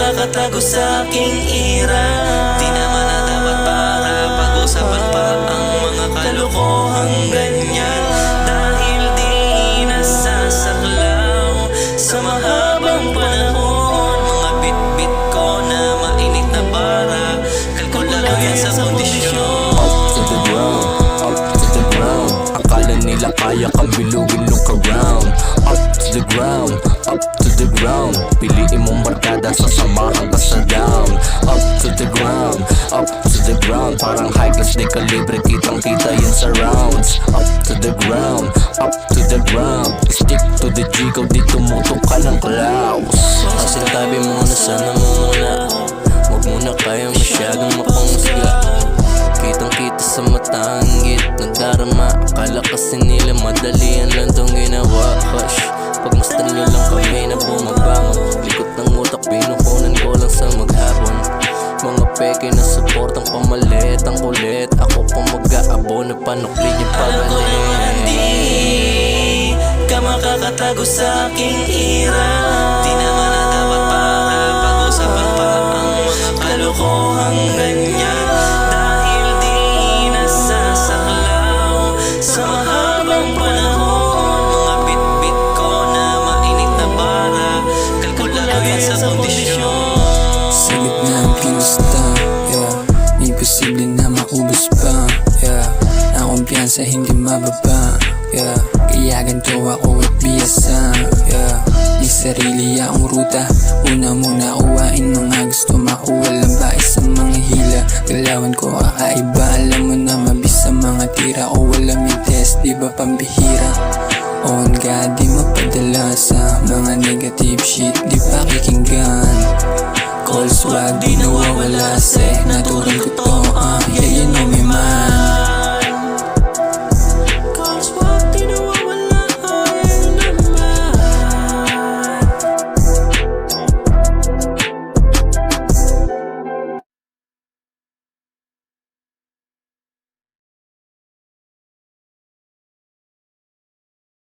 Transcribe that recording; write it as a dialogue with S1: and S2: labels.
S1: makakatago sa aking ira. Di naman na dapat para pag-usapan pa ang mga kalokohang ganyan. Dahil di nasasaklaw sa mahabang panahon. Mga bit-bit ko na mainit na bara, kalkulado yan sa kondisyon.
S2: Up to the ground, up to the ground. Akala nila kaya kang bilugin, look around. Up to the ground, up to the ground. Piliin mong barkada, sasamahan ka sa down. Up to the ground, up to the ground. Parang high class de kalibre, kitang kita yan sa rounds. Up to the ground, up to the ground. Stick to the G, kung di tumutok ka ng claws.
S3: Ang sinabi mo na sana mo muna, huwag muna kayo masyadong mapangsga. Kitang kita sa mata ang hingit nagdarama. Akala kasi nila madalian lang tong ginawa. Hush, pagmasdan nyo lang kami na bumabangon. Likot ng utak, pinukunan ko lang sa maghapon. Mga peke na supportang pamalit, ang kulit. Ako pa mag-aabo na panukli yung pagalit.
S1: Di ka makakatago sa aking ira. Di naman na dapat para pag-usapan pa ang mga kalokohang ganyan. Dahil di nasasaklaw sa mahabang panahon. Mga bit-bit ko na mainit na bara, kalkulado yan sa kondisyon.
S4: Sa gitna ang pinusta, yeah, imposible na maubos pa, yeah. Ang kumpiyansa hindi mababa, yeah. Kaya ganito ako at biyasa, yeah. May sarili akong ruta, una muna uwain mga gusto makuha. Lambay sa mga hila, galawan ko kakaiba. Alam mo na mabisa mga tira ko, walang yung test, di ba pambihira? On God, di mapadala sa mga negative shit, di pa kikinggan. Call swag, di nawawala sa natural ko to,